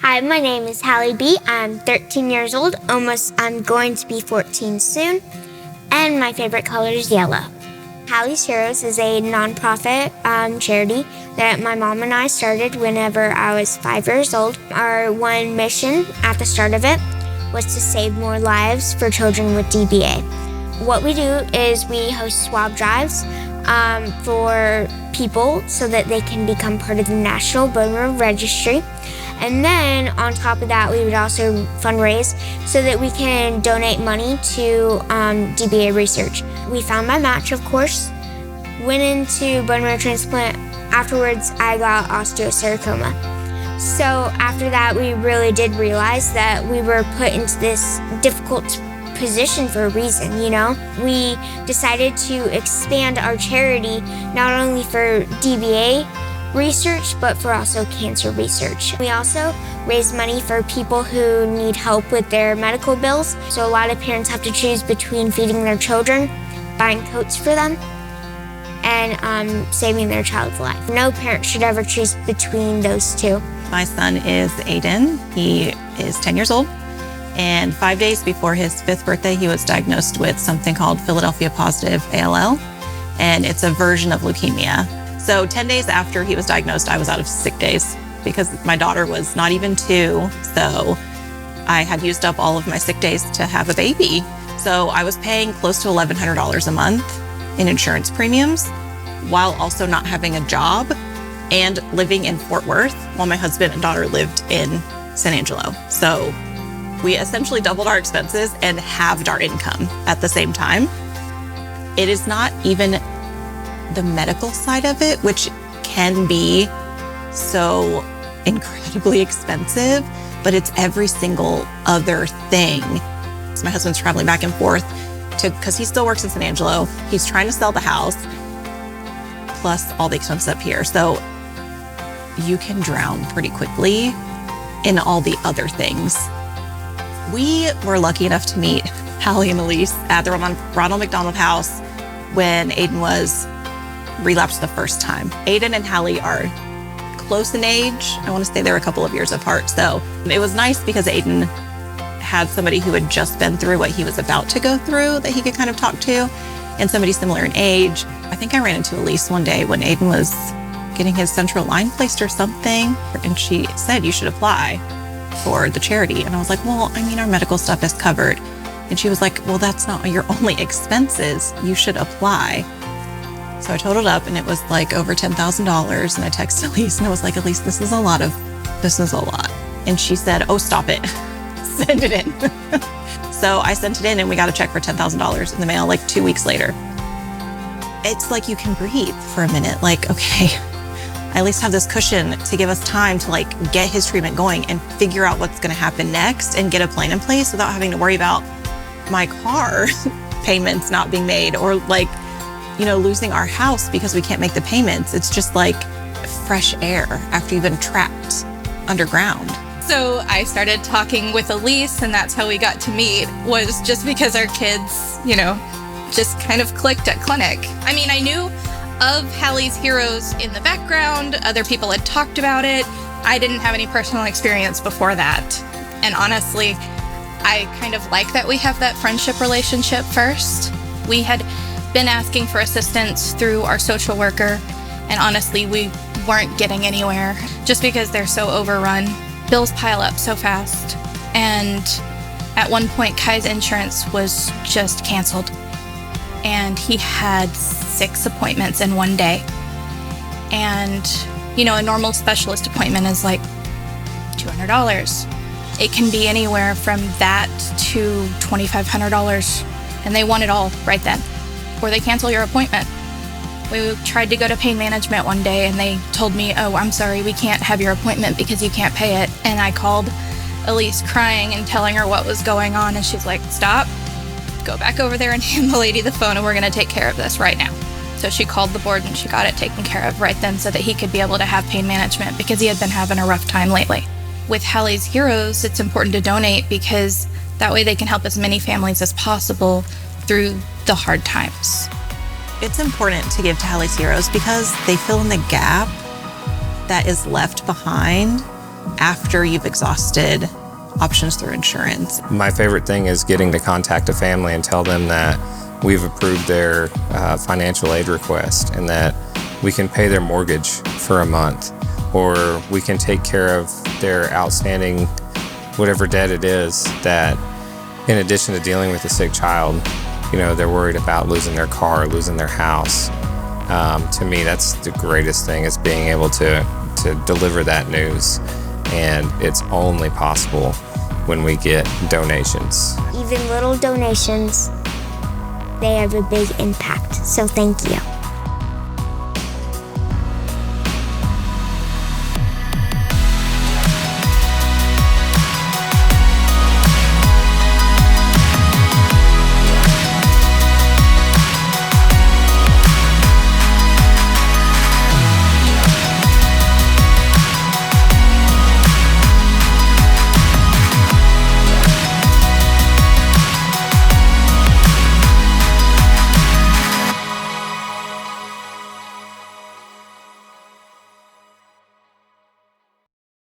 Hi, my name is Hallie B. I'm 13 years old. I'm going to be 14 soon. And my favorite color is yellow. Hallies Heroes is a nonprofit charity that my mom and I started whenever I was 5 years old. Our one mission at the start of it was to save more lives for children with DBA. What we do is we host swab drives for people so that they can become part of the National Bone Marrow Registry. And then on top of that, we would also fundraise so that we can donate money to DBA research. We found my match, of course, went into bone marrow transplant. Afterwards, I got osteosarcoma. So after that, we really did realize that we were put into this difficult position for a reason, you know? We decided to expand our charity not only for DBA research, but for also cancer research. We also raise money for people who need help with their medical bills. So a lot of parents have to choose between feeding their children, buying coats for them, and saving their child's life. No parent should ever choose between those two. My son is Aiden. He is 10 years old. And 5 days before his 5th birthday, he was diagnosed with something called Philadelphia positive ALL. And it's a version of leukemia. So 10 days after he was diagnosed, I was out of sick days because my daughter was not even 2. So I had used up all of my sick days to have a baby. So I was paying close to $1,100 a month in insurance premiums while also not having a job and living in Fort Worth while my husband and daughter lived in San Angelo. So we essentially doubled our expenses and halved our income at the same time. It is not even the medical side of it, which can be so incredibly expensive, but it's every single other thing. So my husband's traveling back and forth because he still works in San Angelo. He's trying to sell the house, plus all the expenses up here. So you can drown pretty quickly in all the other things. We were lucky enough to meet Hallie and Elise at the Ronald McDonald House when Aiden was relapsed the first time. Aiden and Hallie are close in age. I want to say they're a couple of years apart. So it was nice because Aiden had somebody who had just been through what he was about to go through that he could kind of talk to, and somebody similar in age. I think I ran into Elise one day when Aiden was getting his central line placed or something, and she said, "You should apply for the charity." And I was like, "Well, I mean, our medical stuff is covered." And she was like, "Well, that's not your only expenses. You should apply." So I totaled up and it was like over $10,000. And I texted Elise and I was like, "Elise, this is a lot. And she said, "Oh, stop it. Send it in." So I sent it in and we got a check for $10,000 in the mail like 2 weeks later. It's like you can breathe for a minute. Like, okay, I at least have this cushion to give us time to like get his treatment going and figure out what's going to happen next and get a plan in place without having to worry about my car payments not being made or like, you know, losing our house because we can't make the payments. It's just like fresh air after you've been trapped underground. So I started talking with Elise, and that's how we got to meet, was just because our kids, you know, just kind of clicked at clinic. I mean, I knew of Hallies Heroes in the background. Other people had talked about it. I didn't have any personal experience before that. And honestly, I kind of like that we have that friendship relationship first. We had been asking for assistance through our social worker, and honestly, we weren't getting anywhere just because they're so overrun. Bills pile up so fast. And at one point, Kai's insurance was just canceled. And he had 6 appointments in one day. And, you know, a normal specialist appointment is like $200. It can be anywhere from that to $2,500. And they want it all right then, or they cancel your appointment. We tried to go to pain management one day and they told me, "Oh, I'm sorry, we can't have your appointment because you can't pay it." And I called Elise crying and telling her what was going on. And she's like, "Stop, go back over there and hand the lady the phone and we're gonna take care of this right now." So she called the board and she got it taken care of right then so that he could be able to have pain management because he had been having a rough time lately. With Hallies Heroes, it's important to donate because that way they can help as many families as possible through the hard times. It's important to give to Hallies Heroes because they fill in the gap that is left behind after you've exhausted options through insurance. My favorite thing is getting to contact a family and tell them that we've approved their financial aid request and that we can pay their mortgage for a month, or we can take care of their outstanding whatever debt it is, that in addition to dealing with a sick child, they're worried about losing their car, losing their house. To me, that's the greatest thing, is being able to deliver that news. And it's only possible when we get donations. Even little donations, they have a big impact. So thank you.